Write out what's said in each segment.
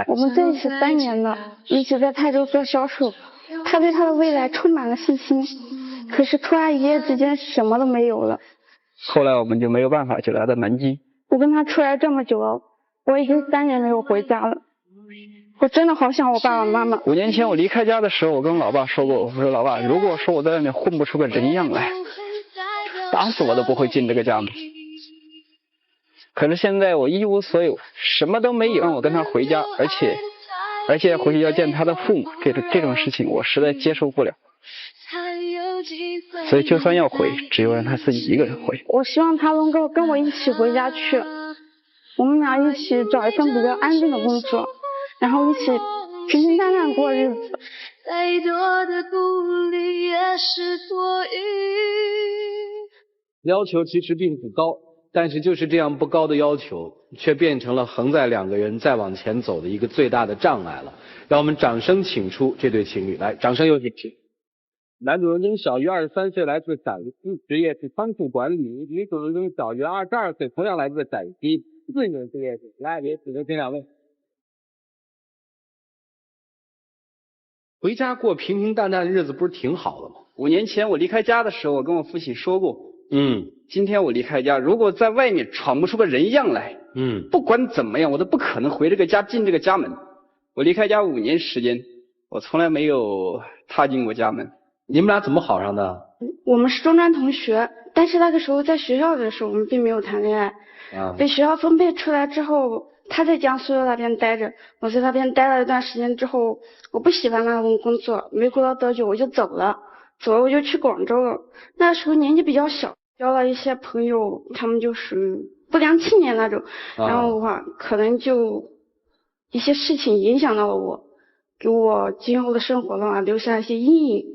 我们在一起3年了，一起在泰州做销售，他对他的未来充满了信心。可是突然一夜之间什么都没有了。后来我们就没有办法，就来到南京。我跟他出来这么久了，我已经3年没有回家了。我真的好想我爸爸妈妈。5年前我离开家的时候，我跟老爸说过，我说老爸，如果说我在外面混不出个人样来，打死我都不会进这个家门。可是现在我一无所有，什么都没有，让我跟他回家，而且回去要见他的父母，这种事情我实在接受不了。所以就算要回，只有让他自己一个人回。我希望他能够跟我一起回家去，我们俩一起找一份比较安定的工作，然后一起平平淡淡过日子。再多的鼓励也是多余。要求其实并不高，但是就是这样不高的要求，却变成了横在2个人再往前走的一个最大的障碍了。让我们掌声请出这对情侣来，掌声有请。男主人公小于23岁，来自陕西，职业是仓库管理；女主人公小于22岁，同样来自陕西，自由职业者。来，也只能请2位。回家过平平淡淡的日子不是挺好的吗？5年前我离开家的时候，我跟我父亲说过，今天我离开家，如果在外面闯不出个人样来，不管怎么样，我都不可能回这个家，进这个家门。我离开家5年时间，我从来没有踏进过家门。你们俩怎么好上的？我们是中专同学，但是那个时候在学校的时候，我们并没有谈恋爱。被学校分配出来之后，他在江苏那边待着，我在那边待了一段时间之后，我不喜欢那份工作，没过了多久我就走了我就去广州了。那时候年纪比较小，交了一些朋友，他们就是不良青年那种，然后的话可能就一些事情影响到了我，给我今后的生活的话留下一些阴影。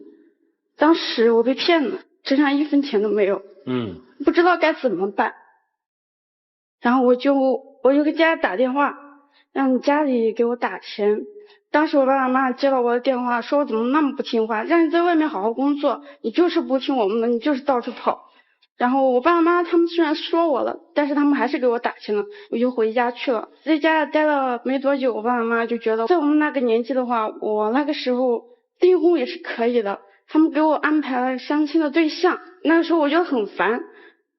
当时我被骗了，身上1分钱都没有，不知道该怎么办。然后我就给家里打电话，让家里给我打钱。当时我爸爸妈妈接到我的电话，说我怎么那么不听话，让你在外面好好工作，你就是不听我们的，你就是到处跑。然后我爸爸妈妈他们虽然说我了，但是他们还是给我打钱了，我就回家去了。在家里待了没多久，我爸爸妈妈就觉得在我们那个年纪的话，我那个时候订婚也是可以的，他们给我安排了相亲的对象。那个时候我就很烦，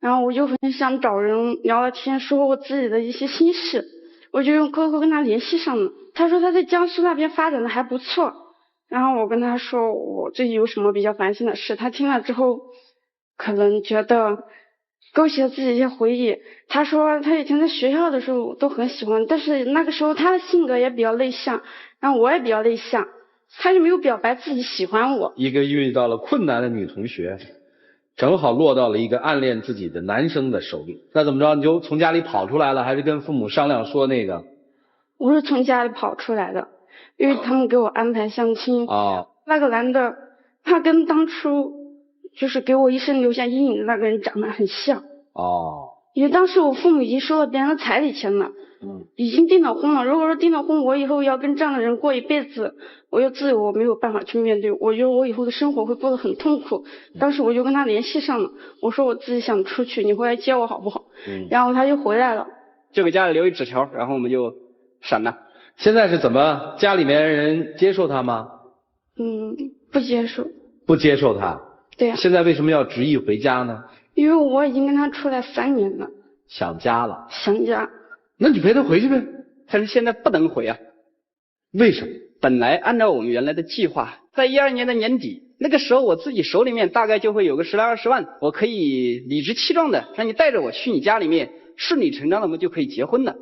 然后我就很想找人聊聊天，说我自己的一些心事，我就用 QQ 跟他联系上了。他说他在江苏那边发展的还不错，然后我跟他说我最近有什么比较烦心的事，他听了之后可能觉得勾起了自己一些回忆。他说他以前在学校的时候都很喜欢，但是那个时候他的性格也比较内向，然后我也比较内向，他就没有表白自己喜欢我。一个遇到了困难的女同学，正好落到了一个暗恋自己的男生的手里。那怎么着，你就从家里跑出来了，还是跟父母商量说那个？我是从家里跑出来的，因为他们给我安排相亲。那个男的他跟当初就是给我一生留下阴影的那个人长得很像。因为当时我父母已经收了别人的彩礼钱了，已经订了婚了。如果说订了婚，我以后要跟这样的人过一辈子，我又自由，我没有办法去面对，我觉得我以后的生活会过得很痛苦。当时我就跟他联系上了，我说我自己想出去，你回来接我好不好？然后他就回来了，就给家里留一纸条，然后我们就闪了。现在是怎么？家里面人接受他吗？不接受。不接受他？对呀。现在为什么要执意回家呢？因为我已经跟他出来3年了。想家了。想家。那你陪他回去呗。但是现在不能回啊。为什么？本来按照我们原来的计划，在12年的年底，那个时候我自己手里面大概就会有个10来20万，我可以理直气壮的让你带着我去你家里面，顺理成章的我们就可以结婚了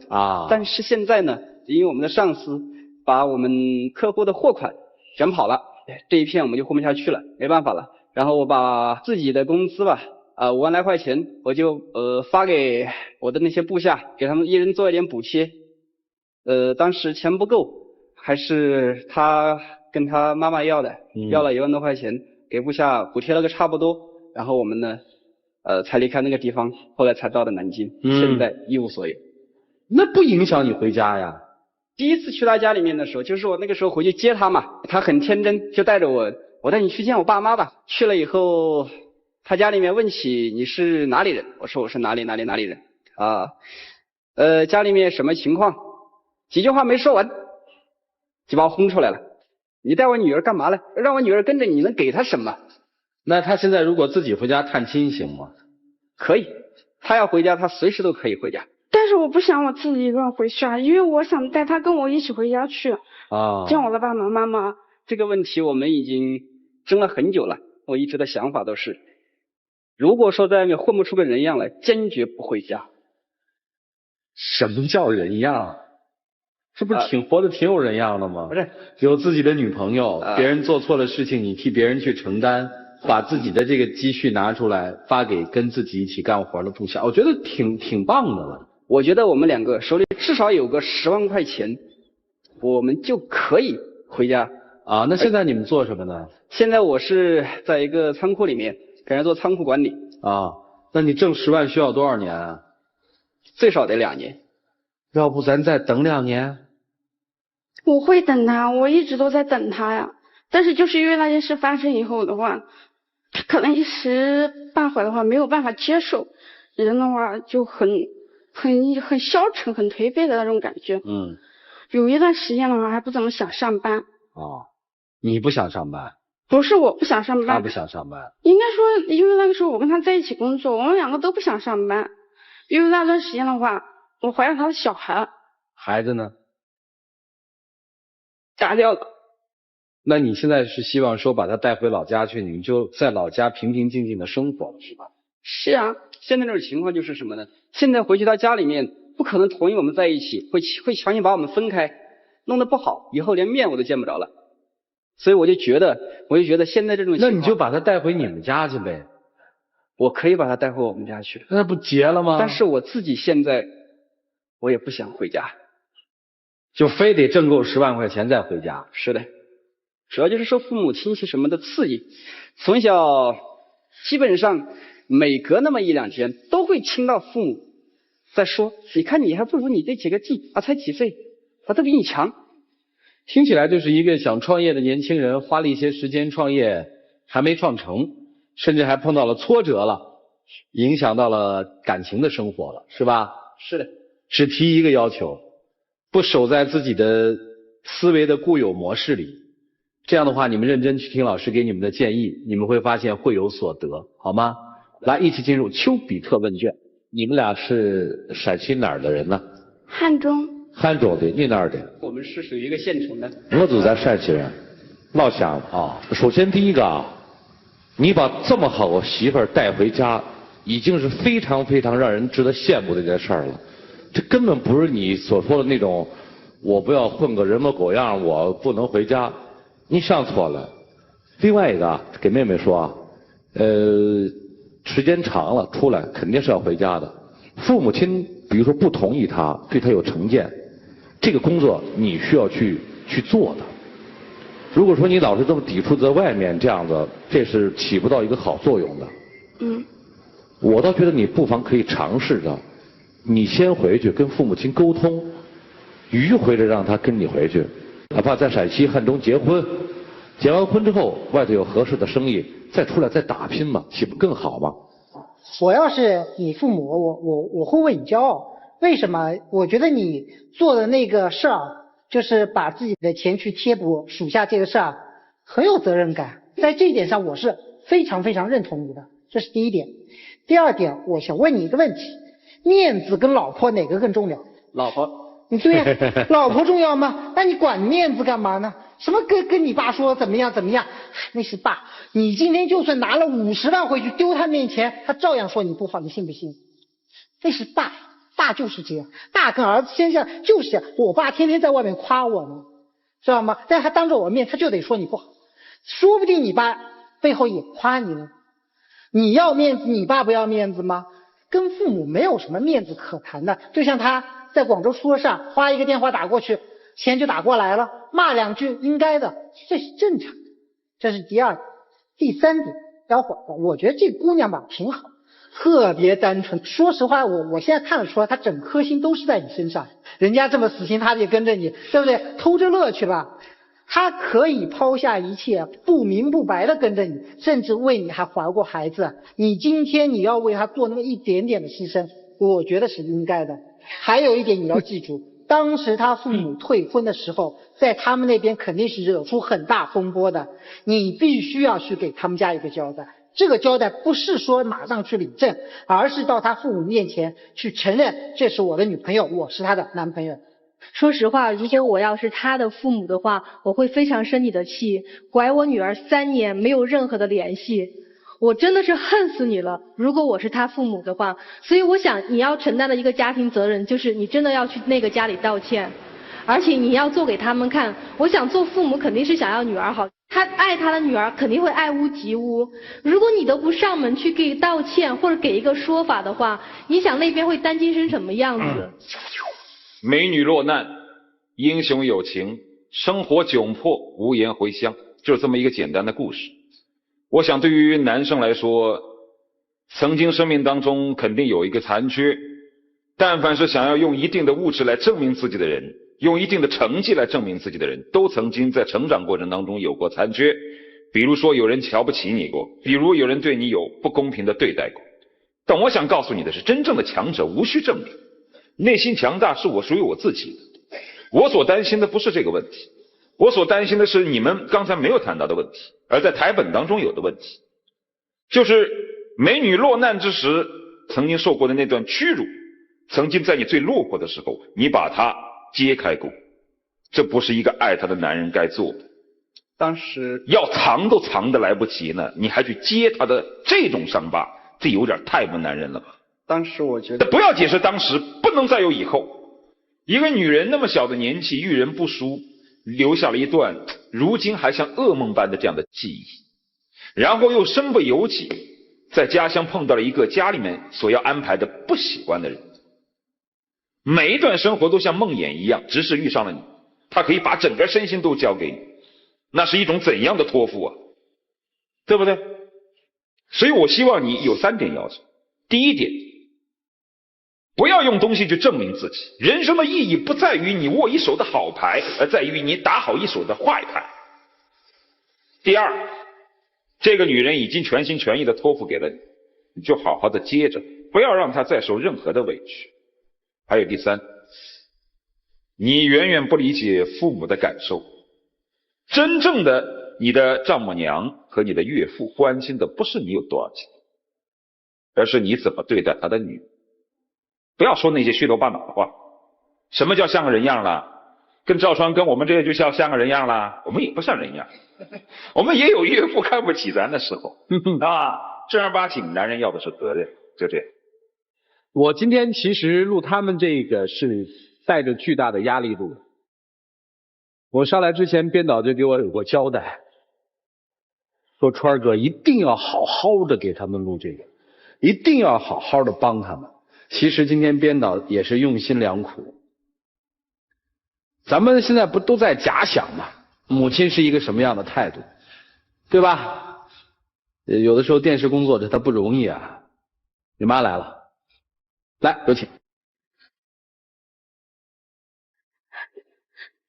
但是现在呢，因为我们的上司把我们客户的货款卷跑了，这一片我们就混不下去了，没办法了。然后我把自己的工资吧5万来块钱，我就发给我的那些部下，给他们一人做一点补贴。当时钱不够，还是他跟他妈妈要的，要了1万多块钱，给部下补贴了个差不多。然后我们呢才离开那个地方，后来才到的南京，现在一无所有。那不影响你回家呀？第一次去他家里面的时候，就是我那个时候回去接他嘛，他很天真，就带着我带你去见我爸妈吧。去了以后，他家里面问起你是哪里人，我说我是哪里人家里面什么情况，几句话没说完，就把我轰出来了。你带我女儿干嘛呢？让我女儿跟着你，能给她什么？那他现在如果自己回家探亲行吗？可以，他要回家，他随时都可以回家。但是我不想我自己一个人回去啊，因为我想带他跟我一起回家去啊，见我的爸爸妈妈。这个问题我们已经争了很久了，我一直的想法都是，如果说在外面混不出个人样来，坚决不回家。什么叫人样？这不是挺活得挺有人样的吗？不是，有自己的女朋友，别人做错了事情，你替别人去承担，把自己的这个积蓄拿出来发给跟自己一起干活的部下，我觉得挺棒的了。我觉得我们两个手里至少有个10万块钱，我们就可以回家啊。那现在你们做什么呢？现在我是在一个仓库里面给人做仓库管理啊。那你挣10万需要多少年啊？最少得2年。要不咱再等2年？我会等他，我一直都在等他呀。但是就是因为那件事发生以后的话，他可能一时半会儿的话没有办法接受，人的话就很消沉、很颓废的那种感觉。有一段时间的话还不怎么想上班。哦，你不想上班？不是我不想上班，他不想上班。应该说，因为那个时候我跟他在一起工作，我们两个都不想上班。因为那段时间的话，我怀了他的小孩。孩子呢？打掉了。那你现在是希望说把他带回老家去，你们就在老家平平静静的生活了，是吧？是啊，现在这种情况就是什么呢？现在回去他家里面不可能同意我们在一起，会强行把我们分开，弄得不好，以后连面我都见不着了。所以我就觉得现在这种情况，那你就把他带回你们家去呗。我可以把他带回我们家去，那不结了吗？但是我自己现在我也不想回家。就非得挣够10万块钱再回家。是的，主要就是受父母亲戚什么的刺激，从小基本上每隔那么1-2天都会听到父母在说，你看你还不如你这几个弟啊，才几岁，他都比你强。听起来就是一个想创业的年轻人，花了一些时间创业，还没创成，甚至还碰到了挫折了，影响到了感情的生活了，是吧？是的，只提一个要求，不守在自己的思维的固有模式里。这样的话，你们认真去听老师给你们的建议，你们会发现会有所得，好吗？来，一起进入丘比特问卷。你们俩是陕西哪儿的人呢？汉中。汉中的，你哪儿的？我们是属于一个县城的。我就在陕西人，老乡啊。首先第一个啊，你把这么好的媳妇儿带回家，已经是非常非常让人值得羡慕的一件事儿了。这根本不是你所说的那种，我不要混个人模狗样，我不能回家。你想错了。另外一个啊，给妹妹说啊，时间长了出来肯定是要回家的。父母亲比如说不同意他，对他有成见，这个工作你需要去做的。如果说你老是这么抵触在外面这样子，这是起不到一个好作用的。我倒觉得你不妨可以尝试着，你先回去跟父母亲沟通，迂回着让他跟你回去，哪怕在陕西汉中结婚，结完婚之后外头有合适的生意，再出来再打拼嘛，岂不更好吗？我要是你父母，我会为你骄傲。为什么？我觉得你做的那个事儿，就是把自己的钱去贴补属下这个事儿，很有责任感。在这一点上，我是非常非常认同你的，这是第一点。第二点，我想问你一个问题：面子跟老婆哪个更重要？老婆。对呀，老婆重要吗？那你管面子干嘛呢？什么跟你爸说怎么样怎么样，那是爸。你今天就算拿了50万回去丢他面前，他照样说你不好，你信不信？那是爸，爸就是这样，爸跟儿子先生就是这样。我爸天天在外面夸我呢，知道吗？但他当着我面他就得说你不好，说不定你爸背后也夸你呢。你要面子，你爸不要面子吗？跟父母没有什么面子可谈的。就像他在广州出了事，花一个电话打过去，钱就打过来了，骂2句应该的，这是正常的。这是第二点。第三点，小伙子，我觉得这姑娘吧挺好，特别单纯。说实话，我现在看得出来，她整颗心都是在你身上。人家这么死心塌地跟着你，对不对？偷着乐去吧。她可以抛下一切，不明不白的跟着你，甚至为你还怀过孩子。你今天你要为她做那么一点点的牺牲，我觉得是应该的。还有一点你要记住，当时他父母退婚的时候，在他们那边肯定是惹出很大风波的，你必须要去给他们家一个交代。这个交代不是说马上去领证，而是到他父母面前去承认这是我的女朋友，我是他的男朋友。说实话，如果我要是他的父母的话，我会非常生你的气，拐我女儿3年没有任何的联系，我真的是恨死你了。如果我是他父母的话，所以我想你要承担的一个家庭责任，就是你真的要去那个家里道歉，而且你要做给他们看。我想做父母肯定是想要女儿好，他爱他的女儿肯定会爱屋及乌。如果你都不上门去给道歉或者给一个说法的话，你想那边会担惊成什么样子？美女落难，英雄有情，生活窘迫，无颜回乡，就是这么一个简单的故事。我想对于男生来说，曾经生命当中肯定有一个残缺，但凡是想要用一定的物质来证明自己的人，用一定的成绩来证明自己的人，都曾经在成长过程当中有过残缺。比如说有人瞧不起你过，比如有人对你有不公平的对待过。但我想告诉你的是，真正的强者无需证明，内心强大是我属于我自己的。我所担心的不是这个问题，我所担心的是你们刚才没有谈到的问题，而在台本当中有的问题，就是美女落难之时曾经受过的那段屈辱，曾经在你最落魄的时候你把它揭开过，这不是一个爱她的男人该做的。当时要藏都藏得来不及呢，你还去揭她的这种伤疤，这有点太不男人了吧。当时我觉得不要解释当时，不能再有以后。一个女人那么小的年纪，遇人不淑，留下了一段如今还像噩梦般的这样的记忆，然后又身不由己，在家乡碰到了一个家里面所要安排的不喜欢的人。每一段生活都像梦魇一样，只是遇上了你，他可以把整个身心都交给你，那是一种怎样的托付啊，对不对？所以我希望你有3点要求。第一点，不要用东西去证明自己，人生的意义不在于你握一手的好牌，而在于你打好一手的坏牌。第二，这个女人已经全心全意的托付给了你，你就好好的接着，不要让她再受任何的委屈。还有第三，你远远不理解父母的感受，真正的你的丈母娘和你的岳父关心的不是你有多少钱，而是你怎么对待他的女儿。不要说那些虚头巴脑的话。什么叫像个人样了？跟赵川跟我们这些就像个人样了？我们也不像人样，我们也有岳父看不起咱的时候啊。正儿八经男人要的是责任，就这样。我今天其实录他们这个是带着巨大的压力录的。我上来之前，编导就给我有过交代，说川哥一定要好好的给他们录这个，一定要好好的帮他们。其实今天编导也是用心良苦。咱们现在不都在假想吗？母亲是一个什么样的态度，对吧？有的时候电视工作者他不容易啊。你妈来了，来，有请。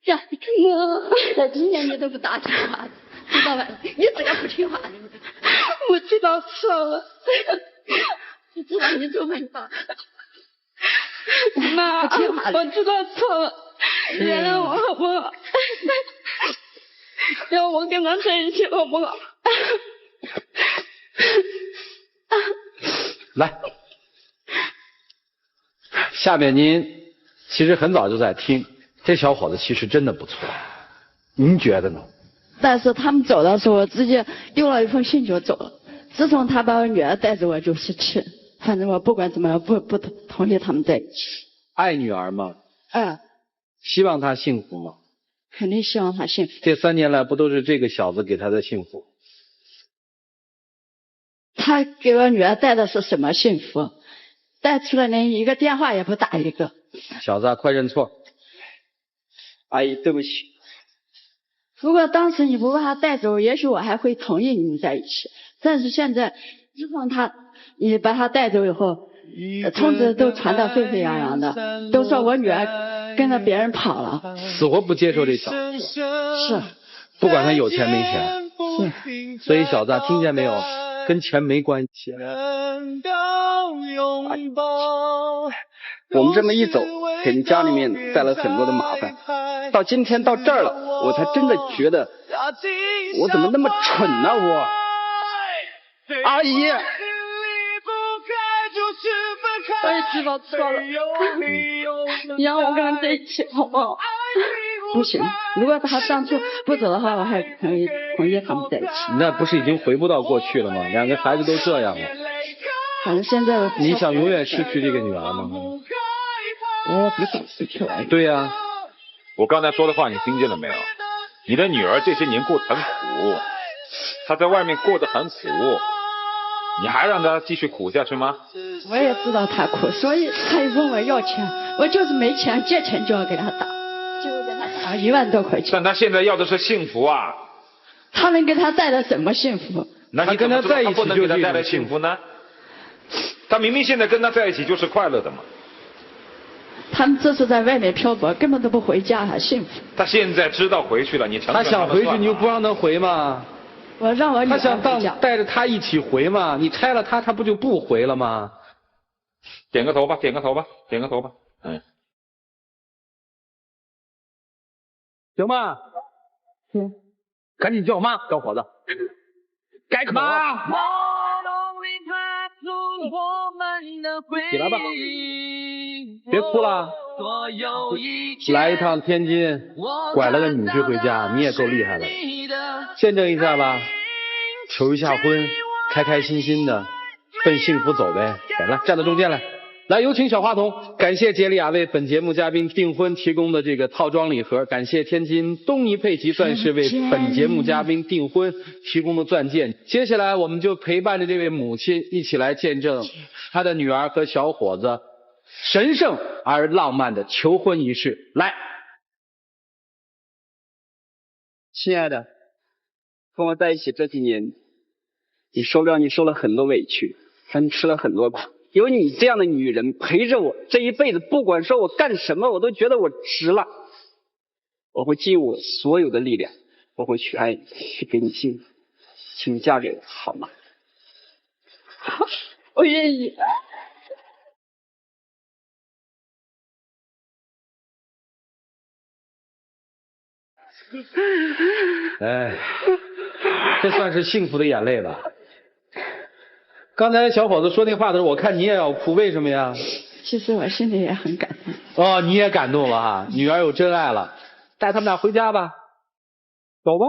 呀，我今年你都不打电话，知道吧？你这个不听话，我知道错了，我知道你做没法。妈，我知道错了，原谅我好不好？让我跟他在一起好不好？来，下面您其实很早就在听，这小伙子其实真的不错，您觉得呢？但是他们走的时候，我直接丢了一封信就走了。自从他把我女儿带着，我就是气。反正我不管怎么样，不同意他们在一起。爱女儿吗？嗯。希望她幸福吗？肯定希望她幸福。这3年来不都是这个小子给她的幸福？他给我女儿带的是什么幸福？带出来连一个电话也不打一个。小子，快认错。阿姨，对不起。如果当时你不把他带走，也许我还会同意你们在一起。但是现在，自从你把他带走以后，通知都传得沸沸扬扬的，都说我女儿跟着别人跑了。死活不接受这小子。是。不管他有钱没钱。是。所以小子，听见没有？跟钱没关系。我们这么一走，给人家里面带来很多的麻烦。到今天到这儿了，我才真的觉得，我怎么那么蠢呢？我，阿姨，我也知道错了，你让我跟他在一起好不好？不行，如果他当初不走的话，我还可以同意他们在一起。那不是已经回不到过去了吗？两个孩子都这样了。反正现在你想永远失去这个女儿吗？我不想失去了。对呀，我刚才说的话你听见了没有？你的女儿这些年过得很苦，她在外面过得很苦，你还让她继续苦下去吗？我也知道她苦，所以她也问我要钱，我就是没钱，借钱就要给她打，就给她打1万多块钱。但她现在要的是幸福啊！他能给她带来什么幸福？那你跟她在一起不能给她带来幸福呢？他明明现在跟他在一起就是快乐的嘛。他们这是在外面漂泊，根本都不回家，还幸福。他现在知道回去了，你成全他想回去，你又不让他回吗？我让我女儿他想带着他一起回嘛？你拆了他，他不就不回了吗？点个头吧，点个头吧，点个头吧。行吧？行。赶紧叫妈，小伙子。改口啊！起来吧，别哭了。来一趟天津，拐了个女婿回家，你也够厉害的。见证一下吧，求一下婚，开开心心的奔幸福走呗。来，站到中间来。来，有请小话筒。感谢杰里亚为本节目嘉宾订婚提供的这个套装礼盒，感谢天津东尼佩奇钻石为本节目嘉宾订婚提供的钻戒。接下来我们就陪伴着这位母亲一起来见证她的女儿和小伙子神圣而浪漫的求婚仪式。来，亲爱的，跟我在一起这几年，你受了很多委屈，还吃了很多苦。有你这样的女人陪着我，这一辈子不管说我干什么，我都觉得我值了。我会尽我所有的力量，我会去爱你，去给你幸福，请你嫁给我好吗？好，我愿意。哎，这算是幸福的眼泪吧。刚才小伙子说那话的时候，我看你也要哭，为什么呀？其实我心里也很感动。哦，你也感动了哈，女儿有真爱了，带他们俩回家吧，走吧。